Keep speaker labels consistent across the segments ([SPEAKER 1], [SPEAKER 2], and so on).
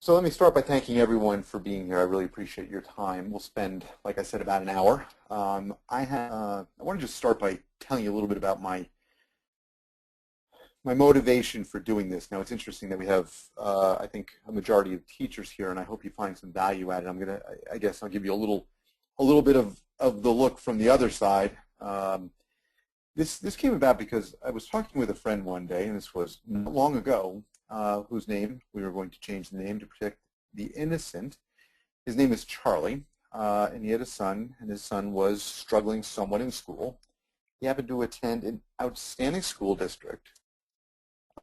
[SPEAKER 1] So let me start by thanking everyone for being here. I really appreciate your time. We'll spend, like I said, about an hour. I want to just start by telling you a little bit about my motivation for doing this. Now, it's interesting that we have, I think, a majority of teachers here, and I hope you find some value at it. I guess I'll give you a little bit of the look from the other side. This came about because I was talking with a friend one day, and this was not long ago, whose name we were going to change the name to protect the innocent. His name is Charlie, and he had a son, and his son was struggling somewhat in school. He happened to attend an outstanding school district.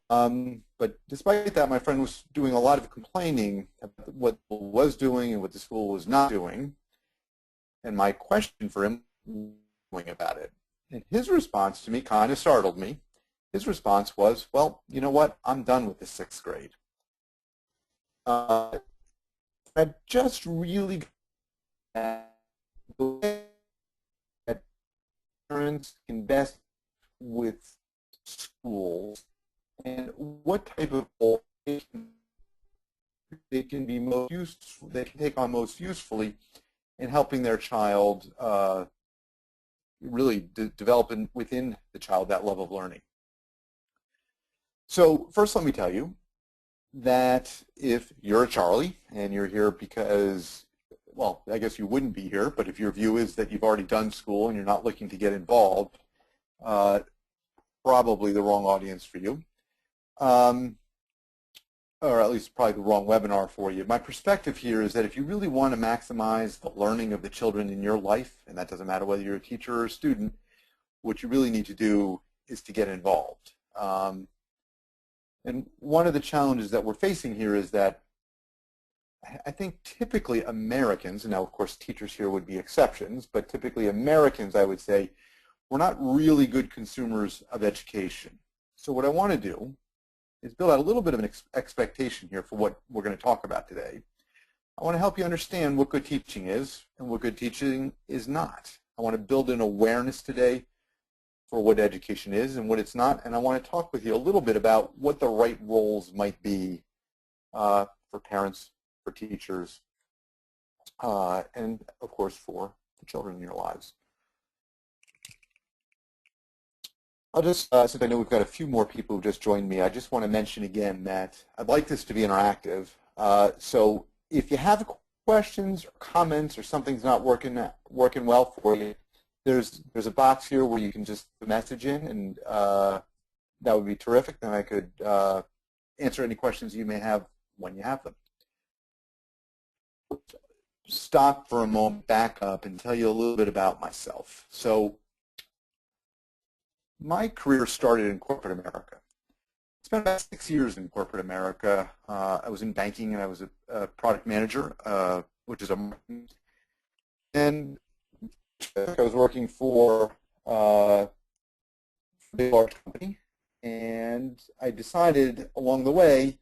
[SPEAKER 1] But despite that, my friend was doing a lot of complaining about what the school was doing and what the school was not doing. And my question for him was about it. And his response to me kind of startled me. His response was, well, you know what? I'm done with the 6th grade. I just really got the way that parents can best with schools and what type of role they can be most useful, they can take on most usefully in helping their child really develop within the child that love of learning. So first, let me tell you that if you're a Charlie and you're here because, well, I guess you wouldn't be here, but if your view is that you've already done school and you're not looking to get involved, probably the wrong audience for you, or at least probably the wrong webinar for you. My perspective here is that if you really want to maximize the learning of the children in your life, and that doesn't matter whether you're a teacher or a student, what you really need to do is to get involved. And one of the challenges that we're facing here is that I think typically Americans, and now of course teachers here would be exceptions, but typically Americans, I would say, we're not really good consumers of education. So what I want to do is build out a little bit of an expectation here for what we're going to talk about today. I want to help you understand what good teaching is and what good teaching is not. I want to build an awareness today for what education is and what it's not, and I want to talk with you a little bit about what the right roles might be for parents, for teachers, and of course for the children in your lives. I'll just, since I know we've got a few more people who just joined me, I just want to mention again that I'd like this to be interactive. So if you have questions or comments or something's not working well for you, there's a box here where you can just message in, and that would be terrific. Then I could answer any questions you may have when you have them. Stop for a moment, back up, and tell you a little bit about myself. So my career started in corporate America. I spent about 6 years in corporate America. I was in banking, and I was a product manager, which is and I was working for a big, large company, and I decided along the way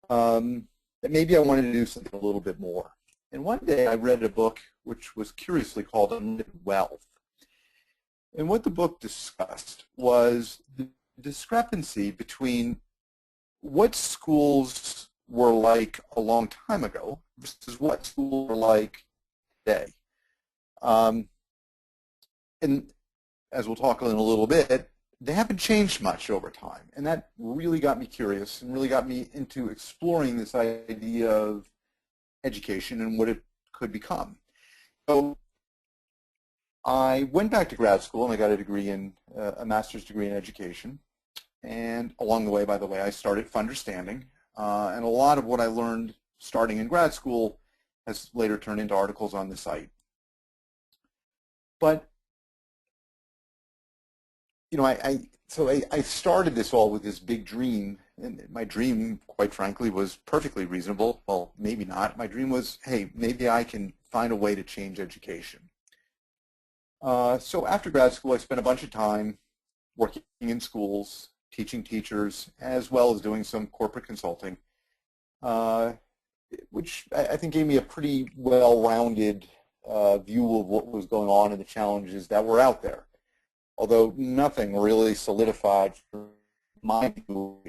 [SPEAKER 1] that maybe I wanted to do something a little bit more. And one day I read a book which was curiously called Unlimited Wealth. And what the book discussed was the discrepancy between what schools were like a long time ago versus what schools are like today. And as we'll talk in a little bit, they haven't changed much over time. And that really got me curious and really got me into exploring this idea of education and what it could become. So I went back to grad school and I got a degree in a master's degree in education. And along the way, by the way, I started Funderstanding. And a lot of what I learned starting in grad school has later turned into articles on the site. But you know, I started this all with this big dream, and my dream, quite frankly, was perfectly reasonable. Well, maybe not. My dream was, hey, maybe I can find a way to change education. So after grad school, I spent a bunch of time working in schools, teaching teachers, as well as doing some corporate consulting, which I think gave me a pretty well-rounded view of what was going on and the challenges that were out there. Although nothing really solidified for my view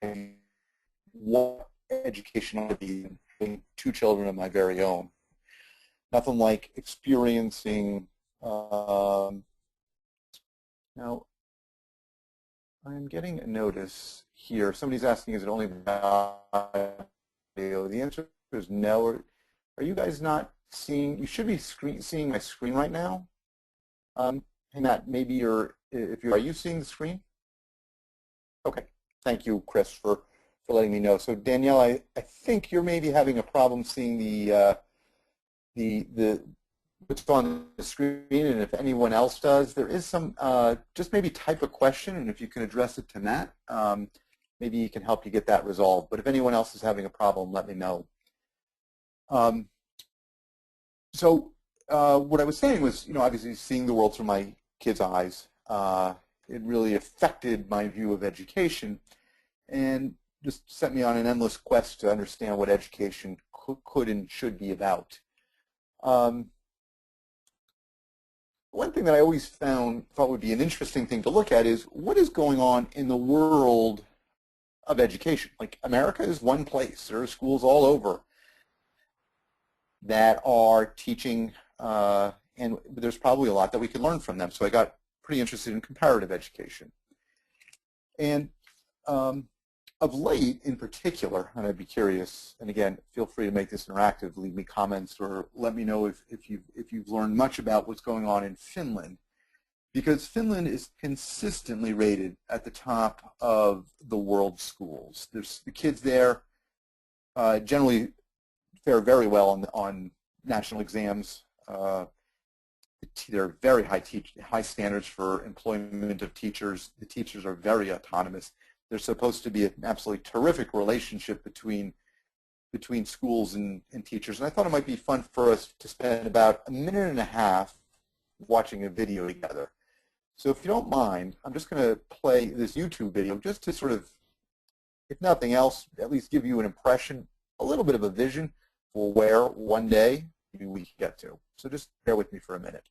[SPEAKER 1] and what education ought to be, having 2 children of my very own. Nothing like experiencing, now I'm getting a notice here. Somebody's asking, is it only audio? The answer is no. Are you guys not seeing, you should be seeing my screen right now. Hey Matt, maybe are you seeing the screen? Okay, thank you, Chris, for letting me know. So Danielle, I think you're maybe having a problem seeing the what's on the screen, and if anyone else does, there is some, just maybe type a question, and if you can address it to Matt, maybe he can help you get that resolved. But if anyone else is having a problem, let me know. So what I was saying was, obviously seeing the world through my kids' eyes, it really affected my view of education and just set me on an endless quest to understand what education could and should be about. One thing that I always thought would be an interesting thing to look at is what is going on in the world of education. Like, America is one place. There are schools all over that are teaching, and there's probably a lot that we can learn from them. So I got pretty interested in comparative education. And of late, in particular, and I'd be curious, and again, feel free to make this interactive, leave me comments, or let me know if you've learned much about what's going on in Finland, because Finland is consistently rated at the top of the world schools. There's the kids there generally fare very well on national exams. There are very high standards for employment of teachers. The teachers are very autonomous. There's supposed to be an absolutely terrific relationship between schools and teachers. And I thought it might be fun for us to spend about 1.5 minutes watching a video together. So if you don't mind, I'm just going to play this YouTube video just to sort of, if nothing else, at least give you an impression, a little bit of a vision for where one day we can get to. So just bear with me for a minute.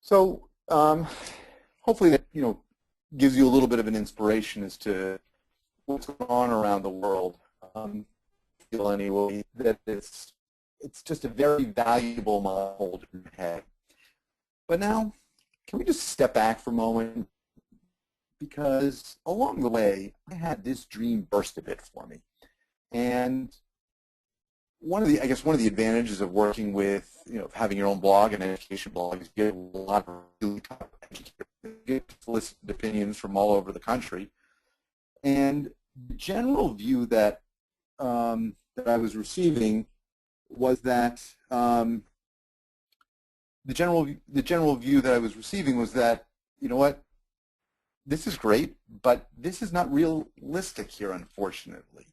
[SPEAKER 1] So hopefully that gives you a little bit of an inspiration as to what's going on around the world. Feel anyway that it's just a very valuable model to have. But now, can we just step back for a moment? Because along the way, I had this dream burst a bit for me, and one of the advantages of working with, having your own blog and education blog is you get a lot of really top educators, you get solicited opinions from all over the country, and the general view that that I was receiving was that the general view that I was receiving was that, you know what, this is great, but this is not realistic here, unfortunately.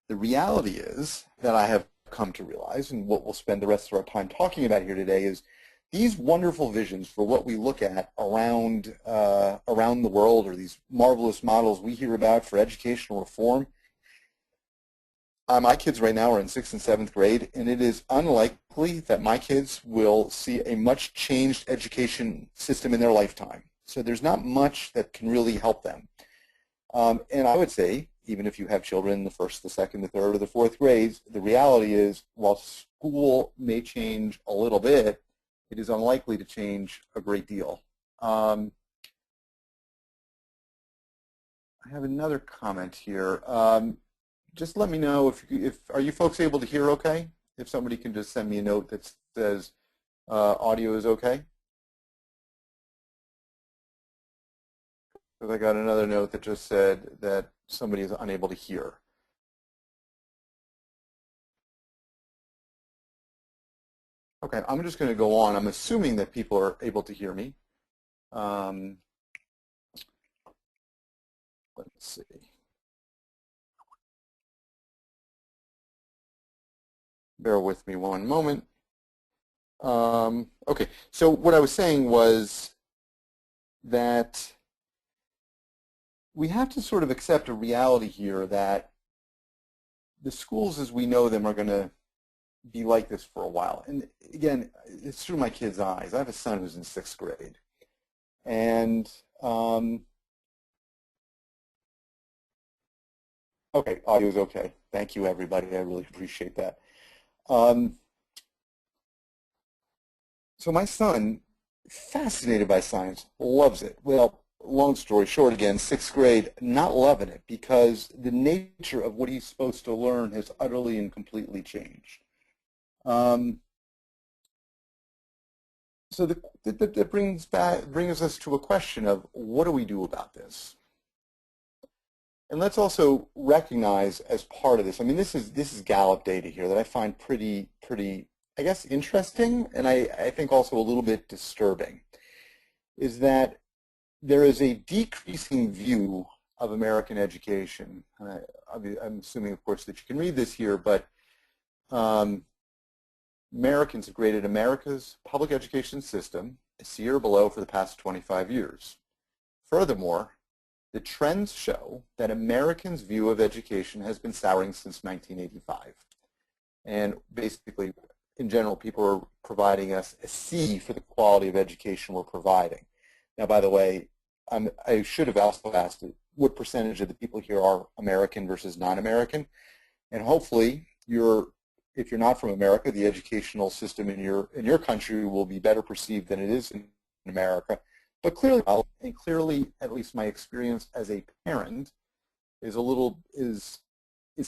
[SPEAKER 1] The reality is that I have come to realize, and what we'll spend the rest of our time talking about here today, is these wonderful visions for what we look at around the world, or these marvelous models we hear about for educational reform. My kids right now are in 6th and 7th grade, and it is unlikely that my kids will see a much changed education system in their lifetime. So there's not much that can really help them. And I would say, even if you have children in the 1st, the 2nd, the 3rd, or the 4th grades, the reality is, while school may change a little bit, it is unlikely to change a great deal. I have another comment here. Just let me know if are you folks able to hear okay? If somebody can just send me a note that says audio is okay. Because I got another note that just said that somebody is unable to hear. Okay, I'm just going to go on. I'm assuming that people are able to hear me. Let's see. Bear with me one moment. Okay, so what I was saying was that we have to sort of accept a reality here that the schools as we know them are going to be like this for a while. And again, it's through my kids' eyes. I have a son who's in 6th grade. And okay, audio is okay. Thank you, everybody. I really appreciate that. So my son, fascinated by science, loves it. Well, long story short, again, 6th grade, not loving it because the nature of what he's supposed to learn has utterly and completely changed. So that brings us to a question of what do we do about this? And let's also recognize as part of this, I mean, this is Gallup data here that I find pretty, I guess, interesting, and I think also a little bit disturbing, is that there is a decreasing view of American education. I'm assuming, of course, that you can read this here, but Americans have graded America's public education system a C or below for the past 25 years. Furthermore, the trends show that Americans' view of education has been souring since 1985. And basically, in general, people are providing us a C for the quality of education we're providing. Now, by the way, I should have also asked what percentage of the people here are American versus non-American. And hopefully, if you're not from America, the educational system in your country will be better perceived than it is in America. But clearly, at least my experience as a parent is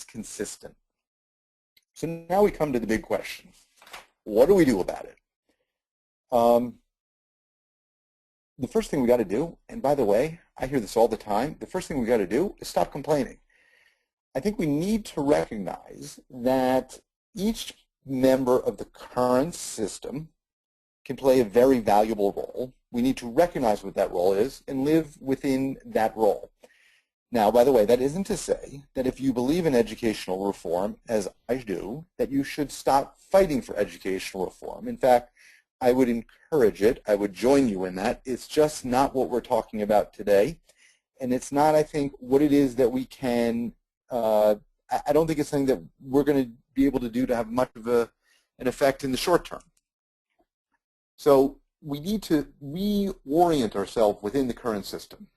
[SPEAKER 1] consistent. So now we come to the big question: what do we do about it? The first thing we got to do, and by the way, I hear this all the time, the first thing we got to do is stop complaining. I think we need to recognize that each member of the current system can play a very valuable role. We need to recognize what that role is and live within that role. Now, by the way, that isn't to say that if you believe in educational reform, as I do, that you should stop fighting for educational reform. In fact, I would encourage it. I would join you in that. It's just not what we're talking about today. And it's not, I think, what it is that we can, I don't think it's something that we're going to be able to do to have much of an effect in the short term. So we need to reorient ourselves within the current system.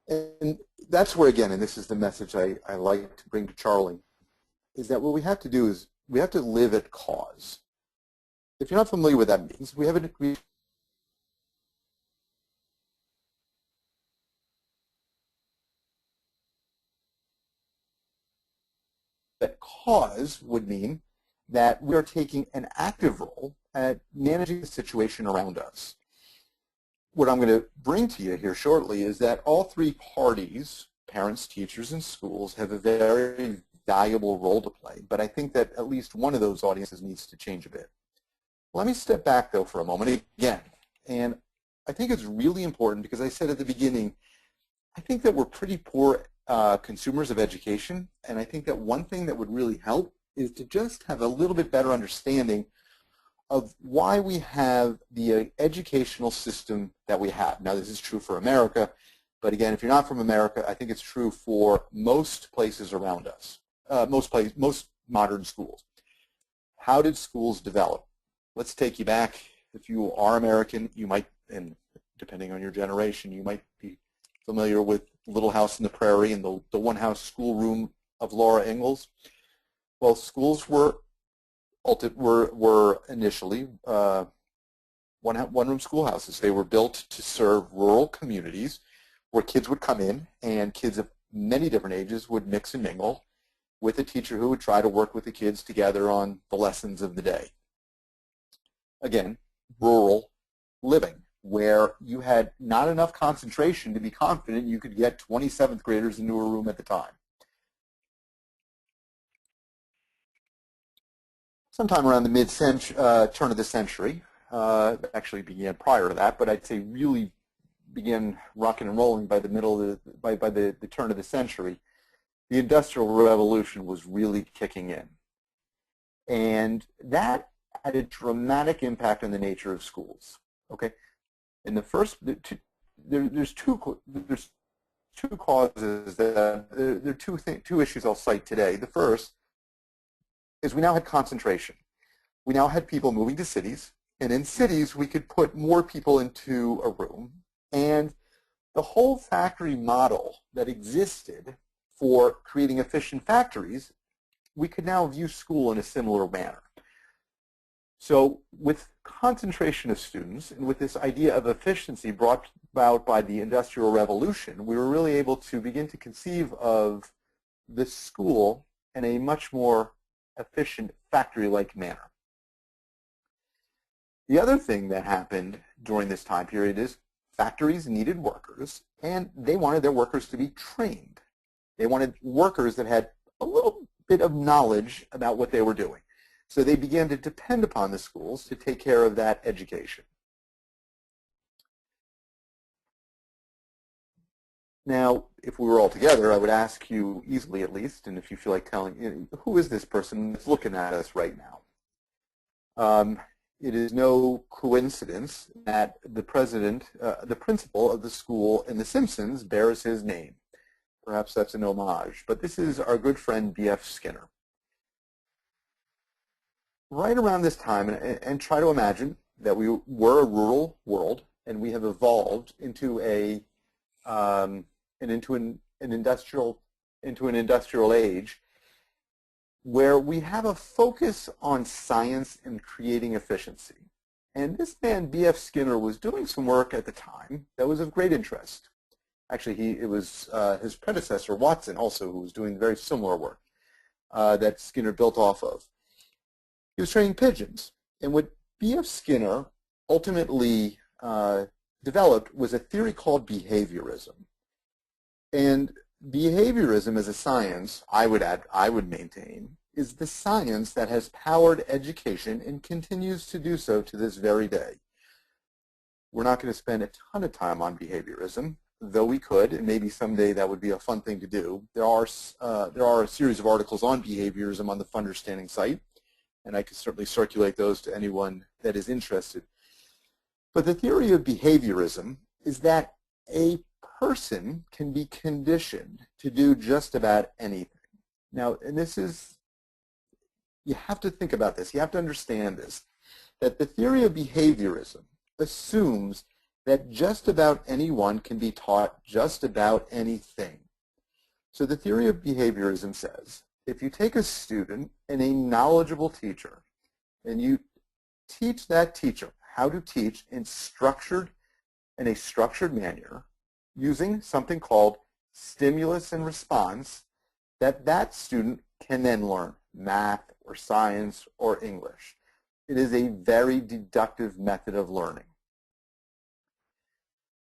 [SPEAKER 1] And that's where, again, and this is the message I like to bring to Charlie, is that what we have to do is we have to live at cause. If you're not familiar with what that means, we have an agreement that cause would mean that we are taking an active role at managing the situation around us. What I'm going to bring to you here shortly is that all three parties, parents, teachers, and schools, have a very valuable role to play, but I think that at least one of those audiences needs to change a bit. Let me step back, though, for a moment again, and I think it's really important because I said at the beginning, I think that we're pretty poor consumers of education, and I think that one thing that would really help is to just have a little bit better understanding of why we have the educational system that we have. Now, this is true for America, but again, if you're not from America, I think it's true for most places around us, most modern schools. How did schools develop? Let's take you back. If you are American, you might, and depending on your generation, you might be familiar with Little House on the Prairie and the one-house schoolroom of Laura Ingalls. Well, schools were initially one-room schoolhouses. They were built to serve rural communities where kids would come in, and kids of many different ages would mix and mingle with a teacher who would try to work with the kids together on the lessons of the day. Again, rural living, where you had not enough concentration to be confident you could get 27th graders into a room at the time. Sometime around the turn of the century, actually began prior to that, but I'd say really began rocking and rolling by the by the turn of the century. The Industrial Revolution was really kicking in, and that had a dramatic impact on the nature of schools. Okay, in the first, there's two causes that there are two issues I'll cite today. The first is we now had concentration. We now had people moving to cities, and in cities we could put more people into a room, and the whole factory model that existed for creating efficient factories, we could now view school in a similar manner. So with concentration of students and with this idea of efficiency brought about by the Industrial Revolution, we were really able to begin to conceive of the school in a much more efficient factory-like manner. The other thing that happened during this time period is factories needed workers, and they wanted their workers to be trained. They wanted workers that had a little bit of knowledge about what they were doing. So they began to depend upon the schools to take care of that education. Now, if we were all together, I would ask you easily at least, and if you feel like telling, who is this person that's looking at us right now? It is no coincidence that the principal of the school in The Simpsons bears his name. Perhaps that's an homage, but this is our good friend B.F. Skinner. Right around this time, and try to imagine that we were a rural world, and we have evolved into an industrial age, where we have a focus on science and creating efficiency. And this man, B.F. Skinner, was doing some work at the time that was of great interest. Actually, it was his predecessor, Watson, also, who was doing very similar work that Skinner built off of. He was training pigeons. And what B.F. Skinner ultimately developed was a theory called behaviorism. And behaviorism as a science, I would maintain, is the science that has powered education and continues to do so to this very day. We're not going to spend a ton of time on behaviorism, though we could, and maybe someday that would be a fun thing to do. There are a series of articles on behaviorism on the Funderstanding site, and I could certainly circulate those to anyone that is interested. But the theory of behaviorism is that a person can be conditioned to do just about anything. Now, and this is, you have to think about this, you have to understand this, that the theory of behaviorism assumes that just about anyone can be taught just about anything. So the theory of behaviorism says, if you take a student and a knowledgeable teacher, and you teach that teacher how to teach in a structured manner, using something called stimulus and response, that student can then learn math or science or English. It is a very deductive method of learning.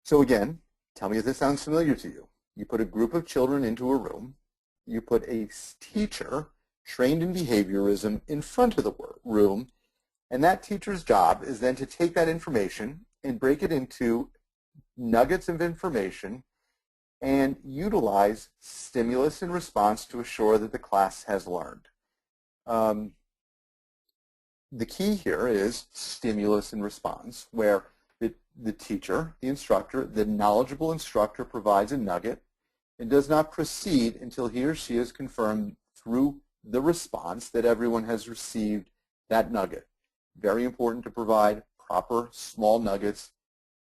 [SPEAKER 1] So again, tell me if this sounds familiar to you. You put a group of children into a room, you put a teacher trained in behaviorism in front of the room, and that teacher's job is then to take that information and break it into nuggets of information and utilize stimulus and response to assure that the class has learned. The key here is stimulus and response, where the teacher, the instructor, the knowledgeable instructor provides a nugget and does not proceed until he or she has confirmed through the response that everyone has received that nugget. Very important to provide proper small nuggets,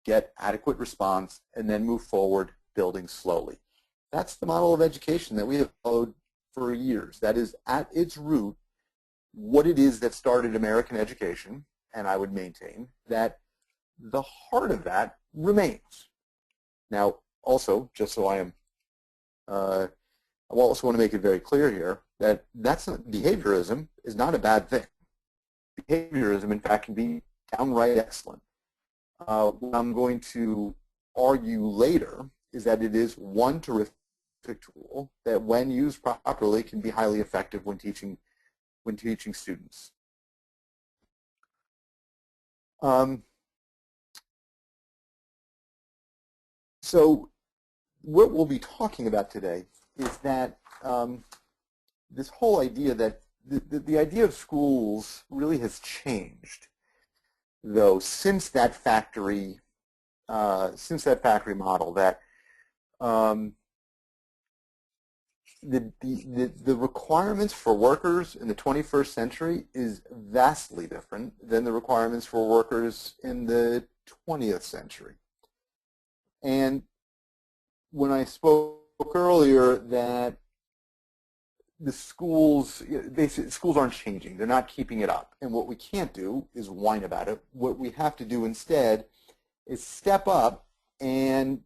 [SPEAKER 1] get adequate response, and then move forward, building slowly. That's the model of education that we have followed for years. That is at its root what it is that started American education, and I would maintain that the heart of that remains. Now, also, just so I also want to make it very clear here that behaviorism is not a bad thing. Behaviorism, in fact, can be downright excellent. What I'm going to argue later is that it is one terrific tool that, when used properly, can be highly effective when teaching students. So what we'll be talking about today is that this whole idea that the idea of schools really has changed, though, since that factory model. That the requirements for workers in the 21st century is vastly different than the requirements for workers in the 20th century. And when I spoke earlier that the schools aren't changing, they're not keeping it up, and what we can't do is whine about it. What we have to do instead is step up and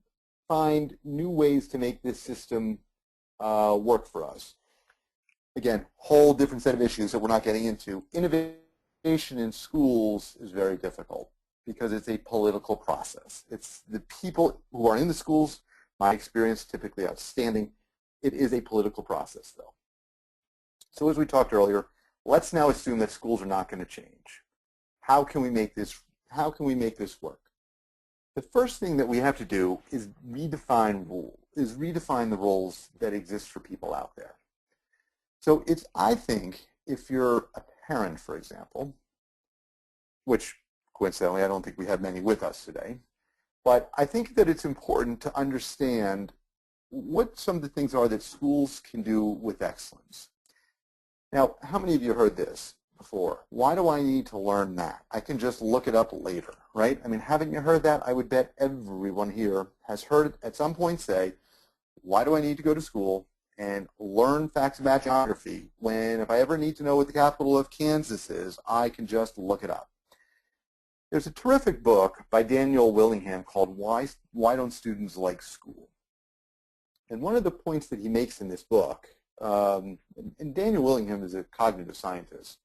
[SPEAKER 1] find new ways to make this system work for us. Again, whole different set of issues that we're not getting into. Innovation in schools is very difficult because it's a political process. It's the people who are in the schools, my experience, typically outstanding. It is a political process, though. So as we talked earlier, let's now assume that schools are not going to change. How can we make this work? The first thing that we have to do is redefine the roles that exist for people out there. So I think if you're a parent, for example, which coincidentally I don't think we have many with us today, but I think that it's important to understand what some of the things are that schools can do with excellence. Now, how many of you heard this before? Why do I need to learn that? I can just look it up later, right? I mean, haven't you heard that? I would bet everyone here has heard it at some point say, why do I need to go to school and learn facts about geography when if I ever need to know what the capital of Kansas is, I can just look it up? There's a terrific book by Daniel Willingham called Why Don't Students Like School? And one of the points that he makes in this book, and Daniel Willingham is a cognitive scientist,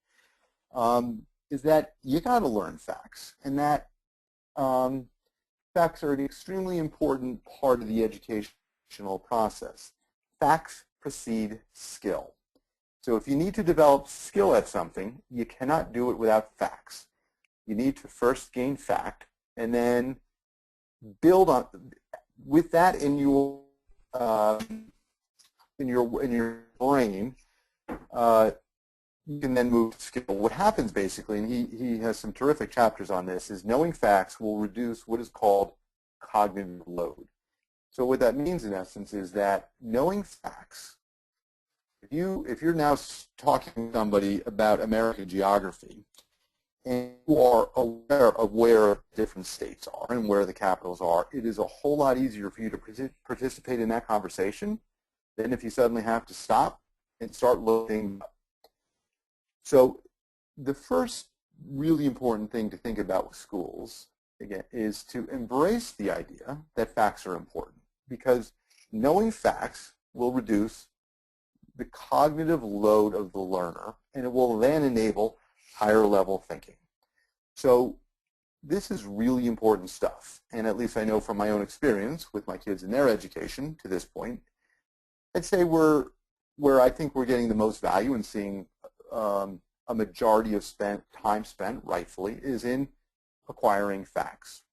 [SPEAKER 1] is that you got to learn facts, and that facts are an extremely important part of the educational process. Facts precede skill. So if you need to develop skill at something, you cannot do it without facts. You need to first gain fact and then build on with that in your brain. You can then move to skill. What happens basically, and he has some terrific chapters on this, is knowing facts will reduce what is called cognitive load. So what that means in essence is that knowing facts, if you're now talking to somebody about American geography, and you are aware of where different states are and where the capitals are, it is a whole lot easier for you to participate in that conversation than if you suddenly have to stop and start looking up. So the first really important thing to think about with schools, again, is to embrace the idea that facts are important, because knowing facts will reduce the cognitive load of the learner, and it will then enable higher level thinking. So this is really important stuff, and at least I know from my own experience with my kids and their education to this point, I'd say where I think we're getting the most value and seeing a majority of time spent rightfully is in acquiring facts.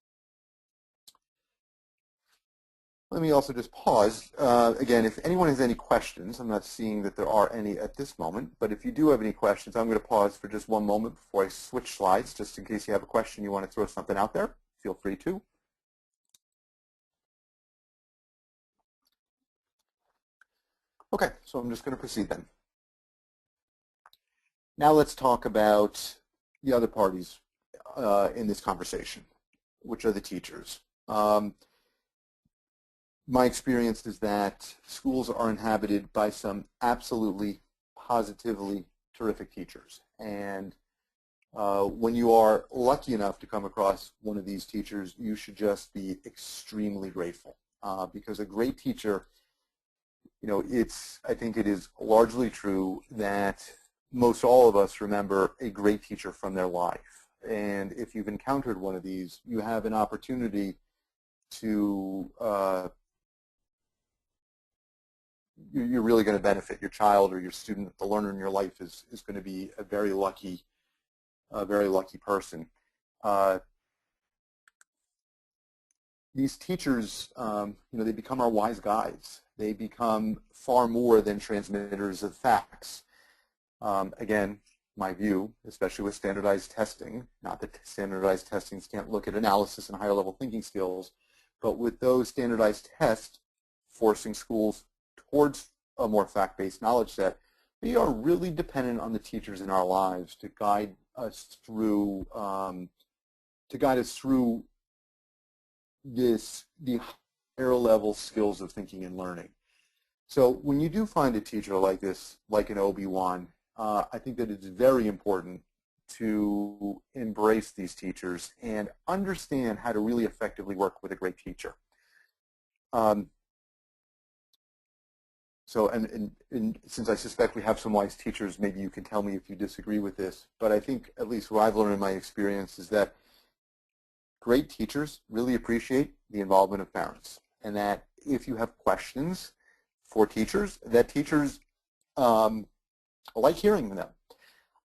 [SPEAKER 1] Let me also just pause. Again, if anyone has any questions, I'm not seeing that there are any at this moment, but if you do have any questions, I'm going to pause for just one moment before I switch slides, just in case you have a question, you want to throw something out there. Feel free to. Okay, so I'm just going to proceed then. Now let's talk about the other parties in this conversation, which are the teachers. My experience is that schools are inhabited by some absolutely, positively terrific teachers. And when you are lucky enough to come across one of these teachers, you should just be extremely grateful. Because a great teacher, you know, I think it is largely true that most all of us remember a great teacher from their life. And if you've encountered one of these, you have an opportunity to you're really going to benefit. Your child or your student, the learner in your life is going to be a very lucky person. These teachers, you know, they become our wise guides. They become far more than transmitters of facts. Again, my view, especially with standardized testing, not that standardized testings can't look at analysis and higher level thinking skills, but with those standardized tests forcing schools towards a more fact-based knowledge set, we are really dependent on the teachers in our lives to guide us through the higher level skills of thinking and learning. So when you do find a teacher like this, like an Obi-Wan, I think that it's very important to embrace these teachers and understand how to really effectively work with a great teacher. So, and since I suspect we have some wise teachers, maybe you can tell me if you disagree with this, but I think at least what I've learned in my experience is that great teachers really appreciate the involvement of parents, and that if you have questions for teachers, that teachers like hearing them.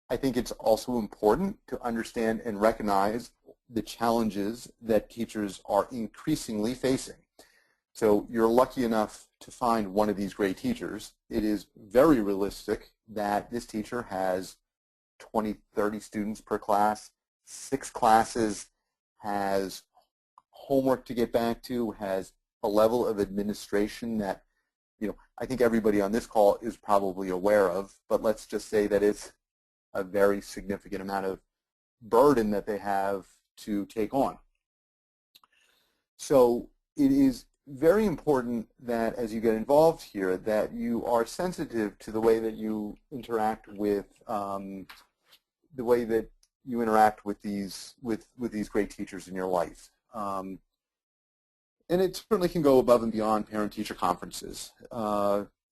[SPEAKER 1] I think it's also important to understand and recognize the challenges that teachers are increasingly facing. So you're lucky enough to find one of these great teachers. It is very realistic that this teacher has 20, 30 students per class, 6 classes, has homework to get back to, has a level of administration that, you know, I think everybody on this call is probably aware of, but let's just say that it's a very significant amount of burden that they have to take on. So it is very important that as you get involved here that you are sensitive to the way that you interact with these great teachers in your life. And it certainly can go above and beyond parent-teacher conferences.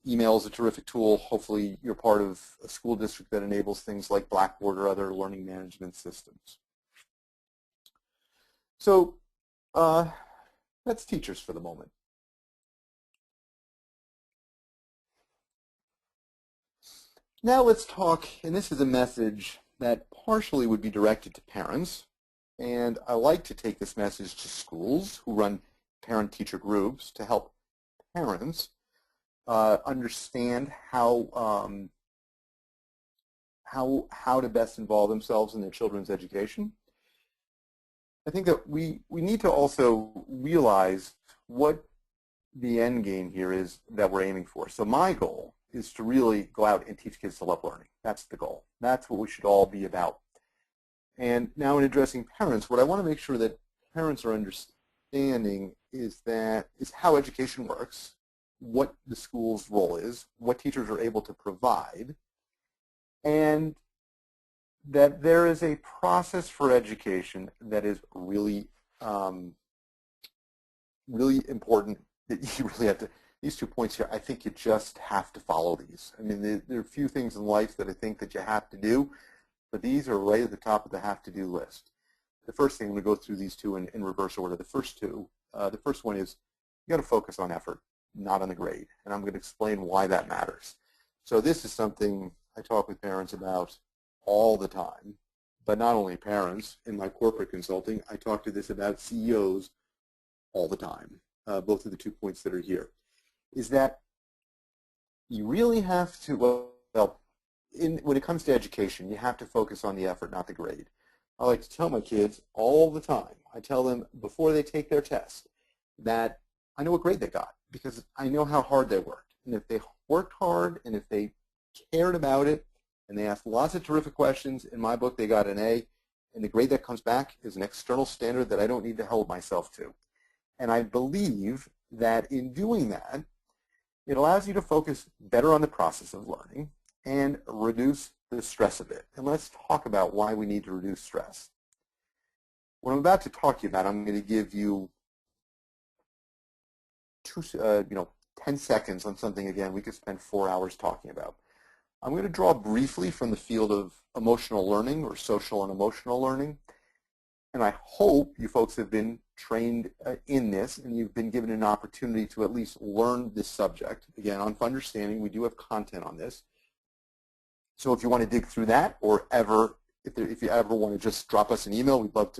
[SPEAKER 1] Email is a terrific tool. Hopefully you're part of a school district that enables things like Blackboard or other learning management systems. So that's teachers for the moment. Now let's talk, and this is a message that partially would be directed to parents, and I like to take this message to schools who run parent-teacher groups to help parents understand how to best involve themselves in their children's education. I think that we need to also realize what the end game here is that we're aiming for. So my goal is to really go out and teach kids to love learning. That's the goal. That's what we should all be about. And now in addressing parents, what I want to make sure that parents are understanding is how education works, what the school's role is, what teachers are able to provide, and that there is a process for education that is really, really important, that you really have to, these 2 points here, I think you just have to follow these. I mean, there are a few things in life that I think that you have to do, but these are right at the top of the have-to-do list. The first thing, I'm going to go through these two in reverse order. The first one is you got to focus on effort, not on the grade, and I'm going to explain why that matters. So this is something I talk with parents about all the time, but not only parents. In my corporate consulting, I talk to this about CEOs all the time. both of the 2 points that are here, is that you really have to, when it comes to education, you have to focus on the effort, not the grade. I like to tell my kids all the time, I tell them before they take their test that I know what grade they got because I know how hard they worked. And if they worked hard and if they cared about it and they asked lots of terrific questions, in my book they got an A, and the grade that comes back is an external standard that I don't need to hold myself to. And I believe that in doing that, it allows you to focus better on the process of learning and reduce the stress a bit. And let's talk about why we need to reduce stress. What I'm about to talk to you about, I'm going to give you 10 seconds on something, again, we could spend 4 hours talking about. I'm going to draw briefly from the field of emotional learning or social and emotional learning. And I hope you folks have been trained in this and you've been given an opportunity to at least learn this subject. Again, on Understanding, we do have content on this. So if you want to dig through that, or if you ever want to just drop us an email, we'd love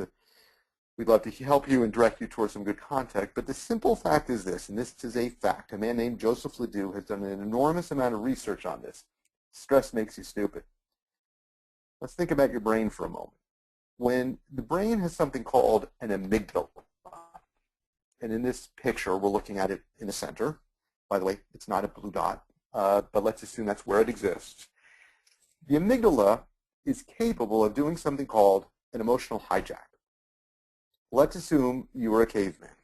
[SPEAKER 1] to help you and direct you towards some good content. But the simple fact is this, and this is a fact. A man named Joseph Ledoux has done an enormous amount of research on this. Stress makes you stupid. Let's think about your brain for a moment. When the brain has something called an amygdala, and in this picture we're looking at it in the center. By the way, it's not a blue dot, but let's assume that's where it exists. The amygdala is capable of doing something called an emotional hijack. Let's assume you were a caveman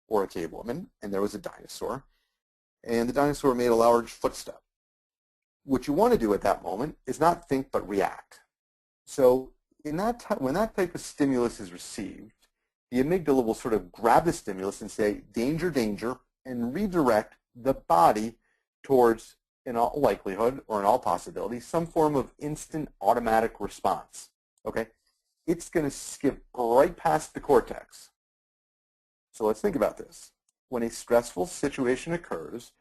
[SPEAKER 1] or a cavewoman, and there was a dinosaur, and the dinosaur made a large footstep. What you want to do at that moment is not think but react. So when that type of stimulus is received, the amygdala will sort of grab the stimulus and say, danger, danger, and redirect the body towards, in all likelihood or in all possibility, some form of instant automatic response. Okay? It's going to skip right past the cortex. So let's think about this. When a stressful situation occurs,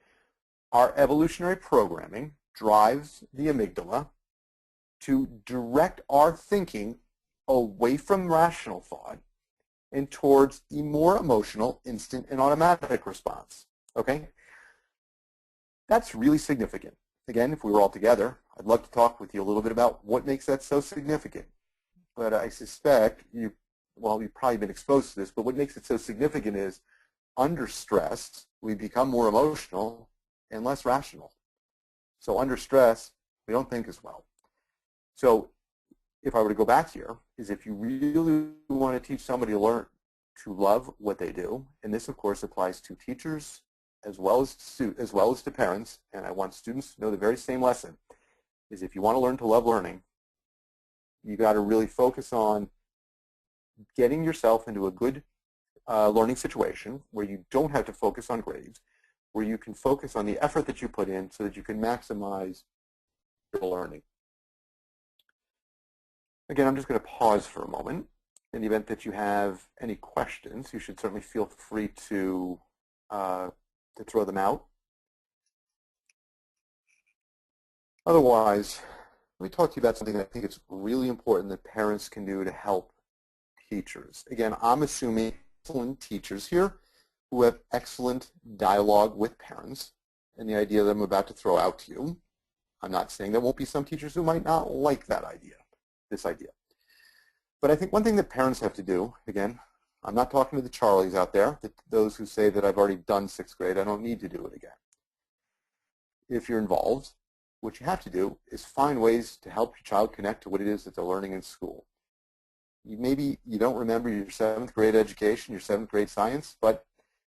[SPEAKER 1] our evolutionary programming drives the amygdala to direct our thinking away from rational thought and towards a more emotional, instant, and automatic response. Okay? That's really significant. Again, if we were all together, I'd love to talk with you a little bit about what makes that so significant. But I suspect you've probably been exposed to this, but what makes it so significant is under stress, we become more emotional and less rational. So under stress, we don't think as well. So if I were to go back here, is if you really want to teach somebody to learn to love what they do, and this of course applies to teachers as well as to parents, and I want students to know the very same lesson, is if you want to learn to love learning, you got to really focus on getting yourself into a good learning situation where you don't have to focus on grades, where you can focus on the effort that you put in so that you can maximize your learning. Again, I'm just going to pause for a moment. In the event that you have any questions, you should certainly feel free to throw them out. Otherwise, let me talk to you about something that I think it's really important that parents can do to help teachers. Again, I'm assuming excellent teachers here who have excellent dialogue with parents, and the idea that I'm about to throw out to you. I'm not saying there won't be some teachers who might not like that idea, this idea. But I think one thing that parents have to do, again, I'm not talking to the Charlies out there, those who say that I've already done 6th grade, I don't need to do it again. If you're involved, what you have to do is find ways to help your child connect to what it is that they're learning in school. Maybe you don't remember your 7th grade education, your 7th grade science, but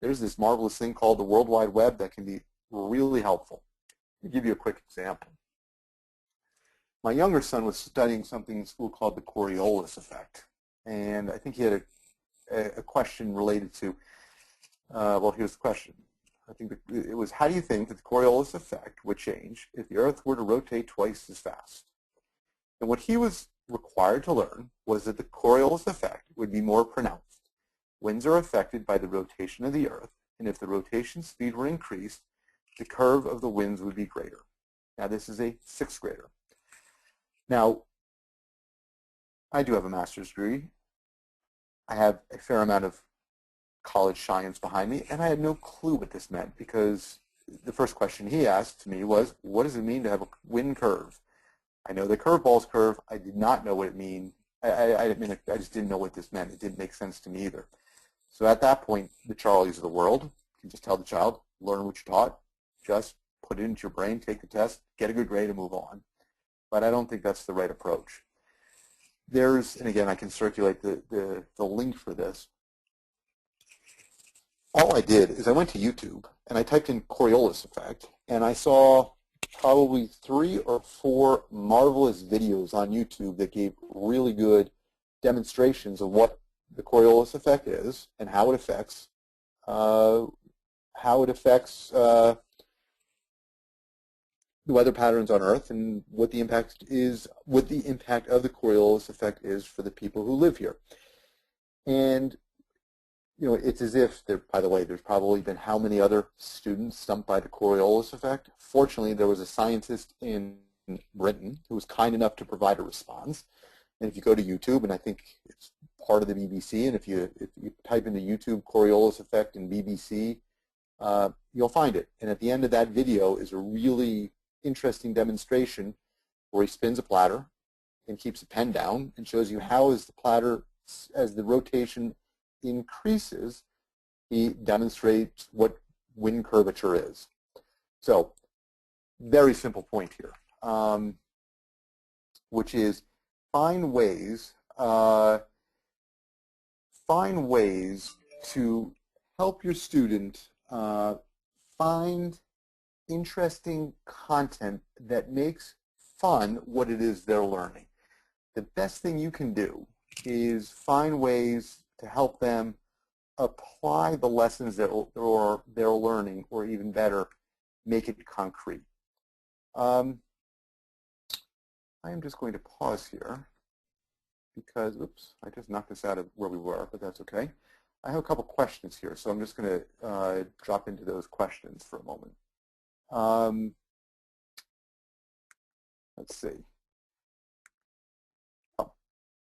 [SPEAKER 1] there's this marvelous thing called the World Wide Web that can be really helpful. Let me give you a quick example. My younger son was studying something in school called the Coriolis effect, and I think he had a question related to, well, here's the question. I think it was, how do you think that the Coriolis effect would change if the Earth were to rotate twice as fast? And what he was required to learn was that the Coriolis effect would be more pronounced. Winds are affected by the rotation of the Earth, and if the rotation speed were increased, the curve of the winds would be greater. Now, this is a 6th grader. Now, I do have a master's degree. I have a fair amount of college science behind me, and I had no clue what this meant because the first question he asked me was, what does it mean to have a wind curve? I know the curveballs curve. I did not know what it mean. I just didn't know what this meant. It didn't make sense to me either. So at that point, the Charlies of the world can just tell the child, learn what you're taught, just put it into your brain, take the test, get a good grade, and move on. But I don't think that's the right approach. There's, and again, I can circulate the link for this. All I did is I went to YouTube and I typed in Coriolis effect, and I saw probably 3 or 4 marvelous videos on YouTube that gave really good demonstrations of what the Coriolis effect is and how it affects the weather patterns on Earth and what the impact is, what the impact of the Coriolis effect is for the people who live here. And you know, it's as if, by the way, there's probably been how many other students stumped by the Coriolis effect. Fortunately, there was a scientist in Britain who was kind enough to provide a response. And if you go to YouTube, and I think it's part of the BBC, and if you type into YouTube Coriolis effect in BBC, you'll find it. And at the end of that video is a really interesting demonstration where he spins a platter and keeps a pen down and shows you how as the platter, as the rotation increases, he demonstrates what wind curvature is. So, very simple point here, which is find ways to help your student find interesting content that makes fun what it is they're learning. The best thing you can do is find ways to help them apply the lessons that they're learning, or even better, make it concrete. I am just going to pause here because, oops, I just knocked us out of where we were, but that's okay. I have a couple questions here, so I'm just going to drop into those questions for a moment. Let's see. Oh,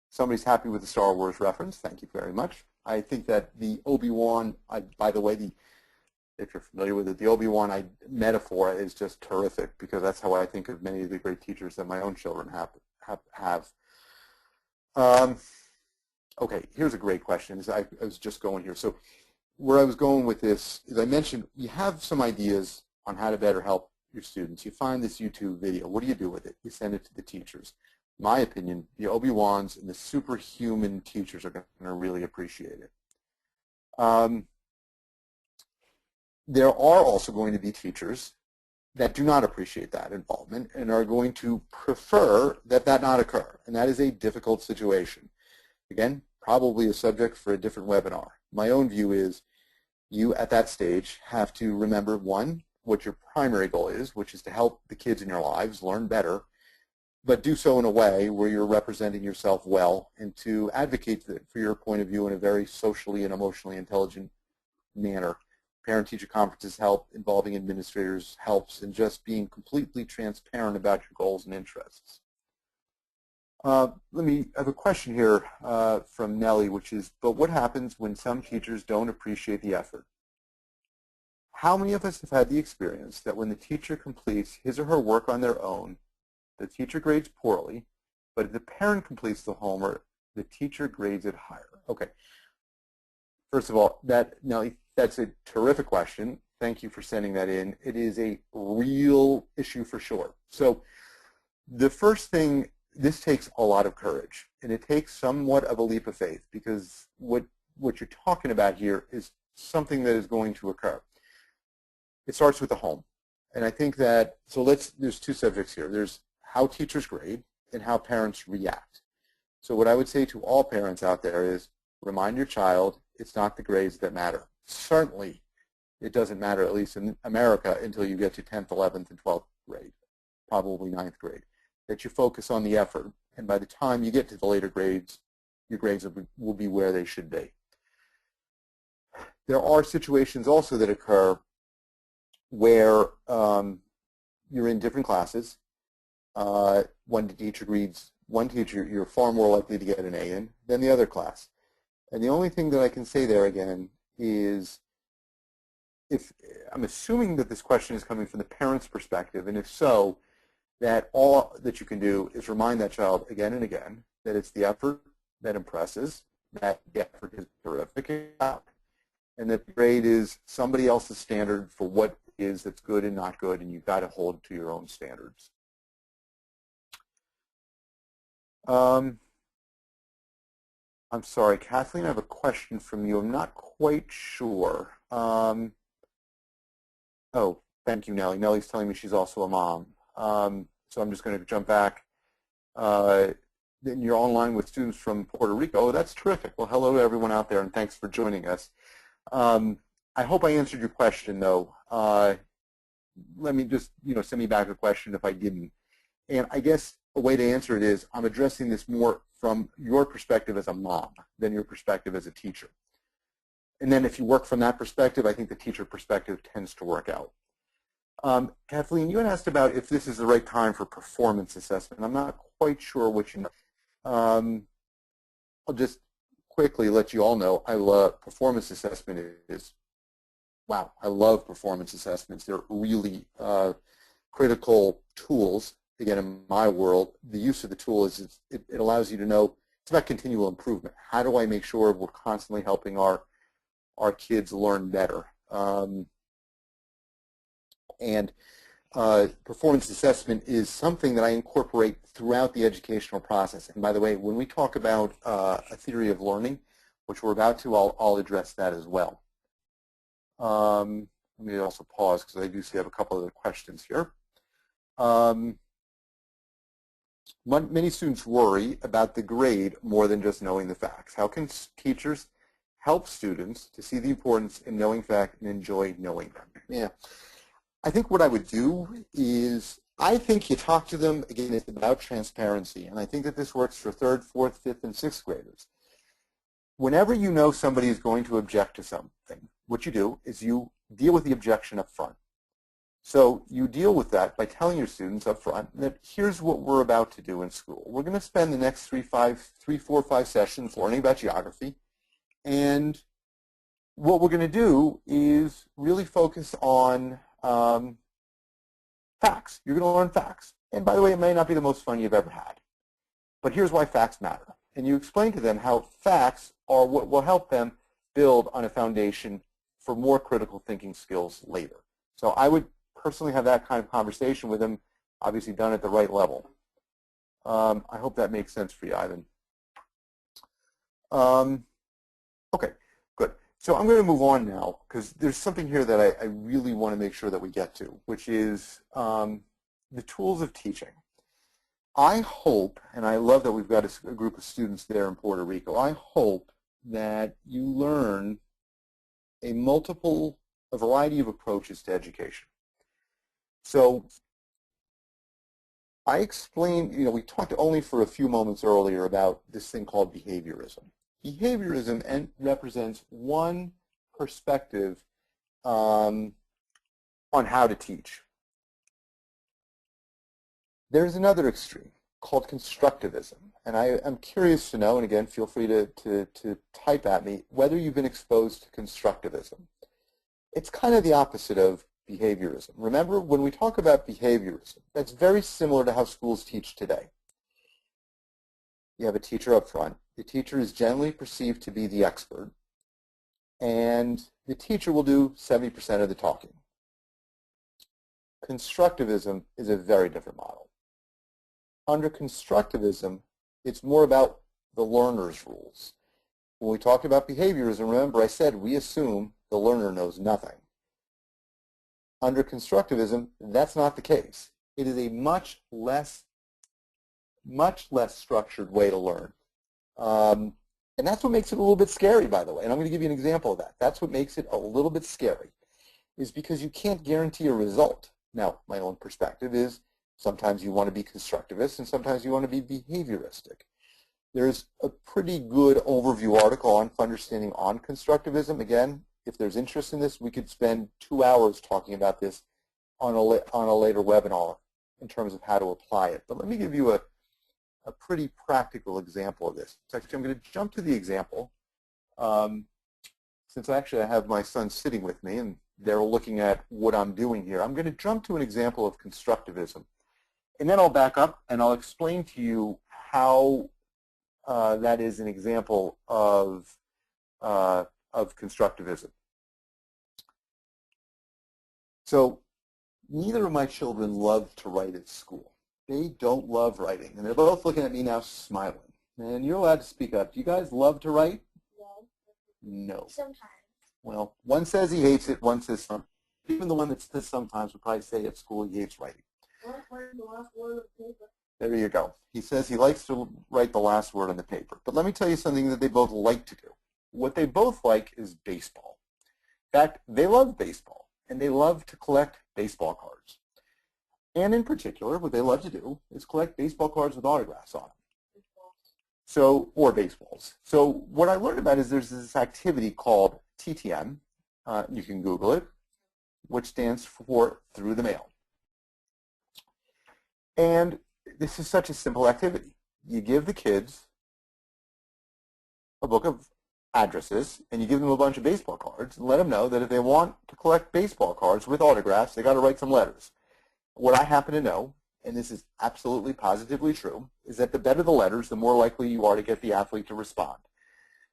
[SPEAKER 1] somebody's happy with the Star Wars reference. Thank you very much. I think that the Obi-Wan, by the way, if you're familiar with it, the Obi-Wan metaphor is just terrific because that's how I think of many of the great teachers that my own children have. Okay, here's a great question. I was just going here. So where I was going with this is I mentioned you have some ideas on how to better help your students. You find this YouTube video. What do you do with it? You send it to the teachers. In my opinion, the Obi-Wans and the superhuman teachers are going to really appreciate it. There are also going to be teachers that do not appreciate that involvement and are going to prefer that not occur, and that is a difficult situation. Again, probably a subject for a different webinar. My own view is you at that stage have to remember, one, what your primary goal is, which is to help the kids in your lives learn better, but do so in a way where you're representing yourself well and to advocate for your point of view in a very socially and emotionally intelligent manner. Parent-teacher conferences help, involving administrators helps, and just being completely transparent about your goals and interests. I have a question here from Nellie, which is, but what happens when some teachers don't appreciate the effort? How many of us have had the experience that when the teacher completes his or her work on their own, the teacher grades poorly, but if the parent completes the homework, the teacher grades it higher? Okay. First of all, Nellie, that's a terrific question. Thank you for sending that in. It is a real issue for sure. So the first thing, this takes a lot of courage, and it takes somewhat of a leap of faith because what you're talking about here is something that is going to occur. It starts with the home. And I think that, so there's two subjects here. There's how teachers grade and how parents react. So what I would say to all parents out there is remind your child it's not the grades that matter. Certainly, it doesn't matter, at least in America, until you get to 10th, 11th, and 12th grade, probably 9th grade, that you focus on the effort. And by the time you get to the later grades, your grades will be where they should be. There are situations also that occur where you're in different classes. One teacher grades one teacher, you're far more likely to get an A in than the other class. And the only thing that I can say there again is, if I'm assuming that this question is coming from the parent's perspective, and if so, that all that you can do is remind that child again and again that it's the effort that impresses, that the effort is terrific, and that the grade is somebody else's standard for what is that's good and not good, and you've got to hold to your own standards. I'm sorry, Kathleen, I have a question from you. I'm not quite sure. Oh, thank you, Nellie. Nellie's telling me she's also a mom. So I'm just going to jump back. You're online with students from Puerto Rico. Oh, that's terrific. Well, hello to everyone out there, and thanks for joining us. I hope I answered your question, though. Let me just, send me back a question if I didn't. And I guess a way to answer it is I'm addressing this more from your perspective as a mom than your perspective as a teacher. And then if you work from that perspective, I think the teacher perspective tends to work out. Kathleen, you had asked about if this is the right time for performance assessment. I'm not quite sure what you know. I'll just quickly let you all know I love performance assessment. Wow, I love performance assessments. They're really critical tools. Again, in my world, the use of the tool is it allows you to know it's about continual improvement. How do I make sure we're constantly helping our kids learn better? Performance assessment is something that I incorporate throughout the educational process. And by the way, when we talk about a theory of learning, which we're about to, I'll address that as well. Let me also pause because I do see I have a couple other questions here. Many students worry about the grade more than just knowing the facts. How can teachers help students to see the importance in knowing facts and enjoy knowing them? Yeah. I think what I would do is, I think you talk to them, again, it's about transparency, and I think that this works for 3rd, 4th, 5th, and 6th graders. Whenever you know somebody is going to object to something, what you do is you deal with the objection up front. So you deal with that by telling your students up front that here's what we're about to do in school. We're going to spend the next 3, 4, 5 sessions learning about geography, and what we're going to do is really focus on facts. You're going to learn facts. And by the way, it may not be the most fun you've ever had. But here's why facts matter. And you explain to them how facts are what will help them build on a foundation for more critical thinking skills later. So I would personally have that kind of conversation with them, obviously done at the right level. I hope that makes sense for you, Ivan. Okay, good. So I'm going to move on now because there's something here that I really want to make sure that we get to, which is the tools of teaching. I hope, and I love that we've got a group of students there in Puerto Rico, I hope that you learn a variety of approaches to education. So I explained, we talked only for a few moments earlier about this thing called behaviorism. Behaviorism represents one perspective on how to teach. There's another extreme called constructivism, and I'm curious to know, and again, feel free to type at me, whether you've been exposed to constructivism. It's kind of the opposite of behaviorism. Remember, when we talk about behaviorism, that's very similar to how schools teach today. You have a teacher up front. The teacher is generally perceived to be the expert, and the teacher will do 70% of the talking. Constructivism is a very different model. Under constructivism, it's more about the learner's rules. When we talk about behaviorism, remember I said we assume the learner knows nothing. Under constructivism, that's not the case. It is a much less structured way to learn. And that's what makes it a little bit scary, by the way. And I'm going to give you an example of that. That's what makes it a little bit scary, is because you can't guarantee a result. Now, my own perspective is sometimes you want to be constructivist and sometimes you want to be behavioristic. There's a pretty good overview article on understanding on constructivism. Again, if there's interest in this, we could spend 2 hours talking about this on a later webinar in terms of how to apply it. But let me give you a pretty practical example of this. So actually, I'm going to jump to the example. since actually I have my son sitting with me and they're looking at what I'm doing here, I'm going to jump to an example of constructivism. And then I'll back up and I'll explain to you how that is an example of constructivism. So neither of my children love to write at school. They don't love writing. And they're both looking at me now smiling. And you're allowed to speak up. Do you guys love to write? No. No. Sometimes. Well, one says he hates it, one says sometimes. Even the one that says sometimes would probably say at school he hates writing. The last word of the paper. There you go. He says he likes to write the last word on the paper. But let me tell you something that they both like to do. What they both like is baseball. In fact, they love baseball, and they love to collect baseball cards. And in particular, what they love to do is collect baseball cards with autographs on them. So, or baseballs. So what I learned about is there's this activity called TTM. You can Google it, which stands for through the mail. And this is such a simple activity. You give the kids a book of addresses, and you give them a bunch of baseball cards, and let them know that if they want to collect baseball cards with autographs, they got to write some letters. What I happen to know, and this is absolutely positively true, is that the better the letters, the more likely you are to get the athlete to respond.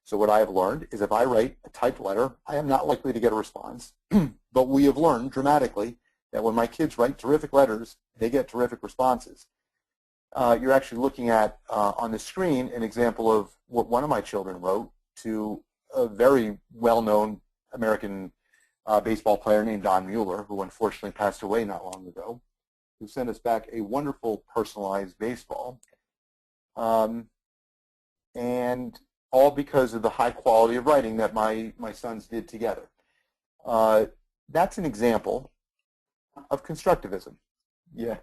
[SPEAKER 1] So what I have learned is if I write a typed letter, I am not likely to get a response. But we have learned dramatically that when my kids write terrific letters, they get terrific responses. You're actually looking at on the screen an example of what one of my children wrote to a very well-known American baseball player named Don Mueller, who unfortunately passed away not long ago, who sent us back a wonderful personalized baseball. And all because of the high quality of writing that my sons did together. That's an example of constructivism. Yeah.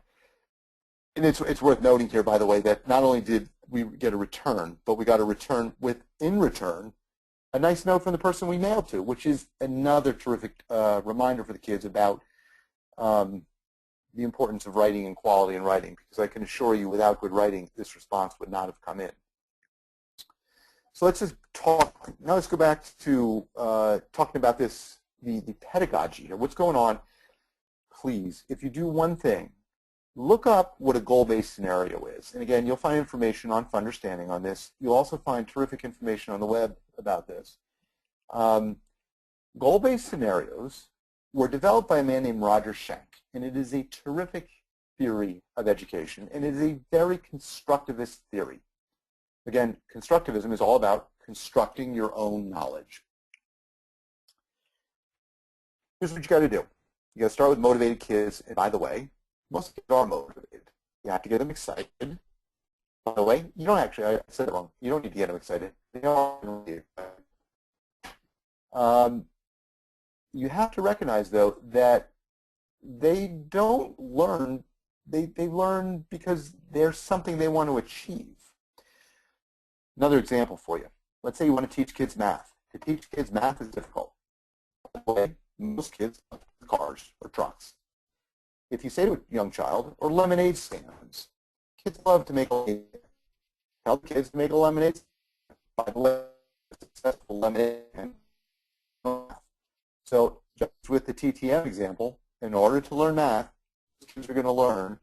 [SPEAKER 1] And it's worth noting here, by the way, that not only did we get a return, but we got a return with, in return, a nice note from the person we mailed to, which is another terrific reminder for the kids about the importance of writing and quality in writing, because I can assure you without good writing, this response would not have come in. So let's just talk, now let's go back to talking about this, the pedagogy here. What's going on? Please, if you do one thing, look up what a goal-based scenario is. And again, you'll find information on Funderstanding on this. You'll also find terrific information on the web about this. Goal-based scenarios were developed by a man named Roger Schenck, and it is a terrific theory of education, and it is a very constructivist theory. Again, constructivism is all about constructing your own knowledge. Here's what you got to do. You got to start with motivated kids, and by the way, most kids are motivated. You have to get them excited. By the way, you don't actually, I said it wrong, you don't need to get them excited. They are really excited. You have to recognize, though, that they don't learn, they learn because there's something they want to achieve. Another example for you. Let's say you want to teach kids math. To teach kids math is difficult. By the way, most kids love cars or trucks. If you say to a young child, or lemonade stands, kids love to make lemonade. Tell the kids to make a lemonade stand. By the way, successful lemonade stand. So just with the TTM example, in order to learn math, kids are going to learn,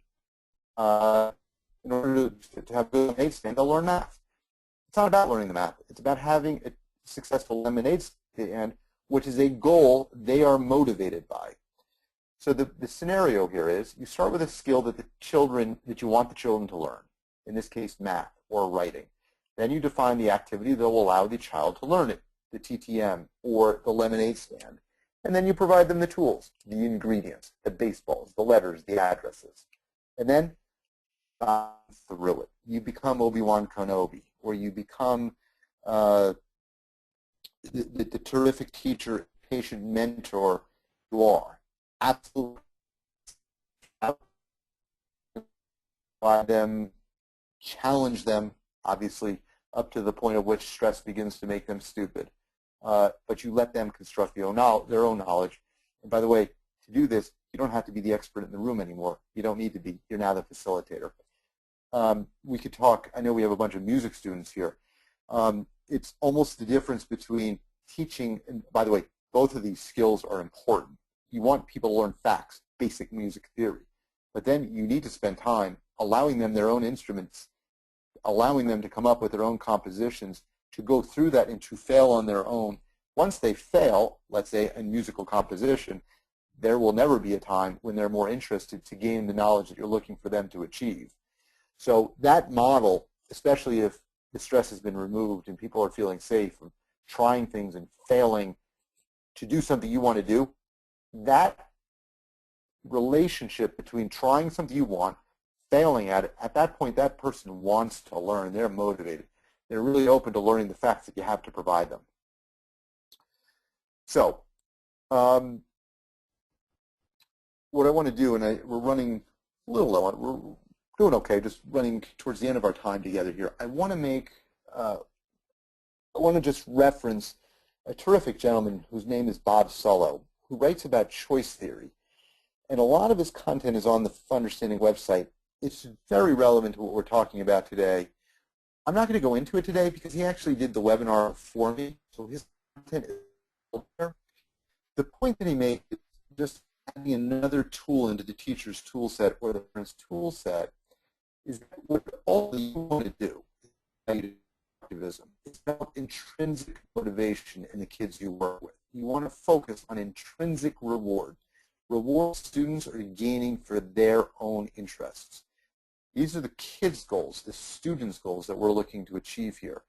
[SPEAKER 1] in order to have a good lemonade stand, they'll learn math. It's not about learning the math. It's about having a successful lemonade stand, which is a goal they are motivated by. So the scenario here is you start with a skill that you want the children to learn, in this case math or writing. Then you define the activity that will allow the child to learn it, the TTM or the lemonade stand. And then you provide them the tools, the ingredients, the baseballs, the letters, the addresses. And then through it. You become Obi-Wan Kenobi, or you become the terrific teacher, patient mentor you are. Absolutely. Them, challenge them, obviously, up to the point at which stress begins to make them stupid. But you let them construct their own knowledge. And by the way, to do this, you don't have to be the expert in the room anymore. You don't need to be. You're now the facilitator. We could talk, I know we have a bunch of music students here. It's almost the difference between teaching, and by the way, both of these skills are important. You want people to learn facts, basic music theory, but then you need to spend time allowing them their own instruments, allowing them to come up with their own compositions, to go through that and to fail on their own. Once they fail, let's say in musical composition, there will never be a time when they're more interested to gain the knowledge that you're looking for them to achieve. So that model, especially if the stress has been removed and people are feeling safe from trying things and failing to do something you want to do, that relationship between trying something you want, failing at it, at that point that person wants to learn. They're motivated. They're really open to learning the facts that you have to provide them. So what I want to do, and we're running a little low on it, we're doing okay, just running towards the end of our time together here. I want to make, I want to just reference a terrific gentleman whose name is Bob Solow, who writes about choice theory. And a lot of his content is on the Understanding website. It's very relevant to what we're talking about today. I'm not going to go into it today because he actually did the webinar for me, so his content is there. The point that he made is just adding another tool into the teacher's tool set or the parent's tool set is that what all you want to do is Constructivism. It's about intrinsic motivation in the kids you work with. You want to focus on intrinsic reward. Reward students are gaining for their own interests. These are the kids' goals, the students' goals that we're looking to achieve here.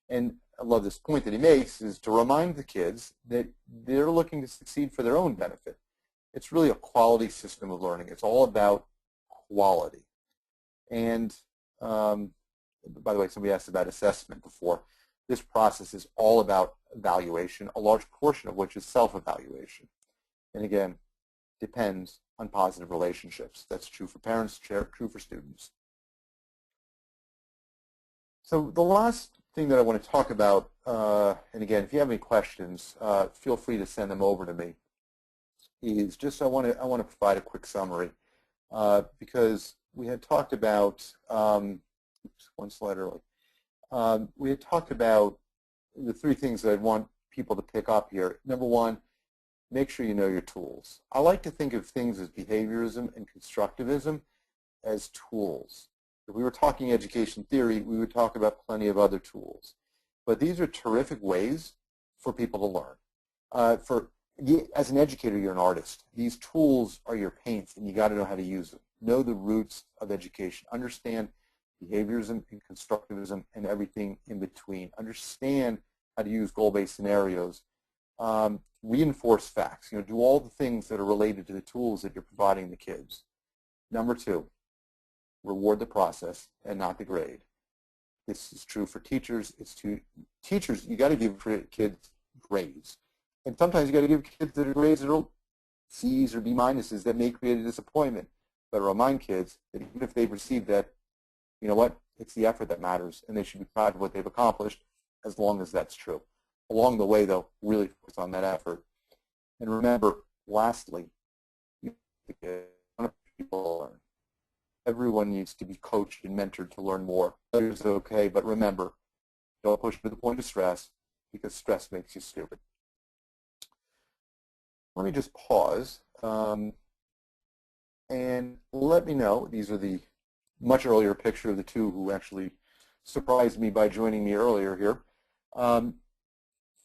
[SPEAKER 1] And I love this point that he makes, is to remind the kids that they're looking to succeed for their own benefit. It's really a quality system of learning. It's all about quality. And by the way, somebody asked about assessment before. This process is all about evaluation, a large portion of which is self-evaluation. And again, depends on positive relationships. That's true for parents, true for students. So the last thing that I want to talk about, and again, if you have any questions, feel free to send them over to me, is just I want to provide a quick summary because we had talked about, one slide early, we had talked about the three things that I want people to pick up here. Number one, make sure you know your tools. I like to think of things as behaviorism and constructivism as tools. If we were talking education theory, we would talk about plenty of other tools. But these are terrific ways for people to learn. As an educator, you're an artist. These tools are your paints, and you got to know how to use them. Know the roots of education. Understand behaviorism and constructivism and everything in between. Understand how to use goal-based scenarios. Reinforce facts. Do all the things that are related to the tools that you're providing the kids. Number two, reward the process and not the grade. This is true for teachers. It's to teachers. You got to give kids grades, and sometimes you got to give kids that are grades that are C's or B minuses that may create a disappointment. But remind kids that even if they've received that, you know what? It's the effort that matters, and they should be proud of what they've accomplished, as long as that's true. Along the way, though, really focus on that effort. And remember, lastly, people learn. Everyone needs to be coached and mentored to learn more. Others are okay, but remember, don't push to the point of stress, because stress makes you stupid. Let me just pause and let me know. These are the much earlier picture of the two who actually surprised me by joining me earlier here.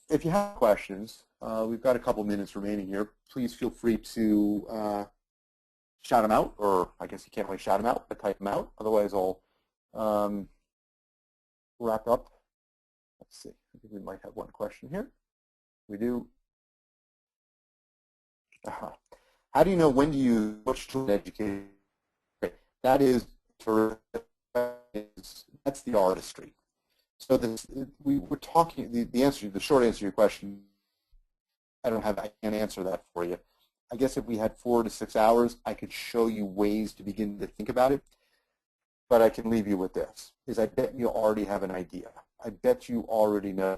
[SPEAKER 1] If you have questions, we've got a couple minutes remaining here. Please feel free to shout them out, or I guess you can't really shout them out, but type them out. Otherwise, I'll wrap up. Let's see. I think we might have one question here. We do. How do you know when to use which tool in education? That is terrific. That's the artistry. So we were talking. The short answer to your question, I can't answer that for you. I guess if we had 4 to 6 hours, I could show you ways to begin to think about it. But I can leave you with this: is I bet you already have an idea. I bet you already know.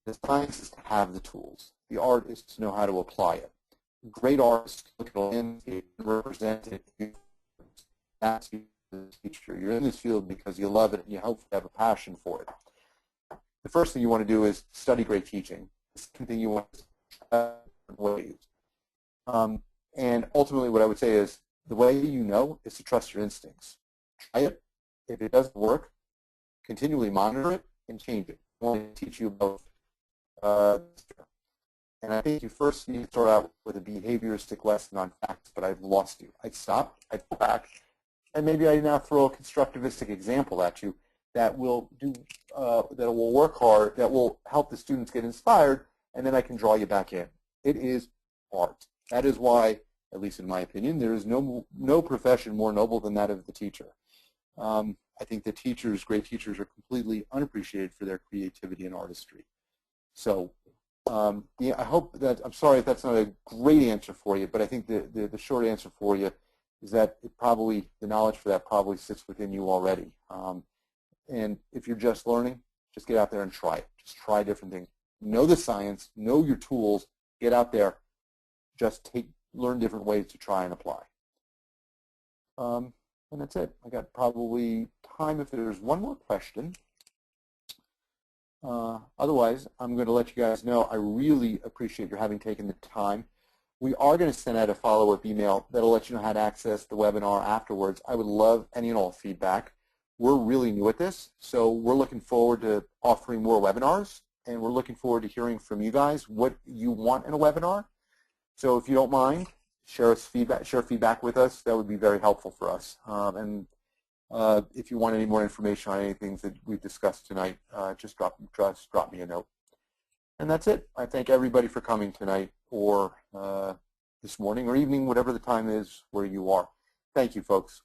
[SPEAKER 1] The science is to have the tools. The art is to know how to apply it. Great artists look at the landscape and represent it. That's the a teacher. You're in this field because you love it and you hopefully have a passion for it. The first thing you want to do is study great teaching. The second thing you want is different ways. And ultimately what I would say is the way you know is to trust your instincts. Try it. If it doesn't work, continually monitor it and change it. I want to teach you both. And I think you first need to start out with a behavioristic lesson on facts, but I've lost you. I'd stop, I'd go back, and maybe I now throw a constructivistic example at you that will work hard, that will help the students get inspired, and then I can draw you back in. It is art. That is why, at least in my opinion, there is no profession more noble than that of the teacher. I think that great teachers are completely unappreciated for their creativity and artistry. So yeah, I hope that, I'm sorry if that's not a great answer for you, but I think the short answer for you is that the knowledge for that probably sits within you already. And if you're just learning, just get out there and try it. Just try different things. Know the science, know your tools, get out there, just learn different ways to try and apply. And that's it. I got probably time if there's one more question. Otherwise, I'm going to let you guys know I really appreciate your having taken the time. We are going to send out a follow-up email that will let you know how to access the webinar afterwards. I would love any and all feedback. We're really new at this, so we're looking forward to offering more webinars, and we're looking forward to hearing from you guys what you want in a webinar. So if you don't mind, share feedback with us. That would be very helpful for us. If you want any more information on anything that we've discussed tonight, just drop me a note. And that's it. I thank everybody for coming tonight or this morning or evening, whatever the time is where you are. Thank you, folks.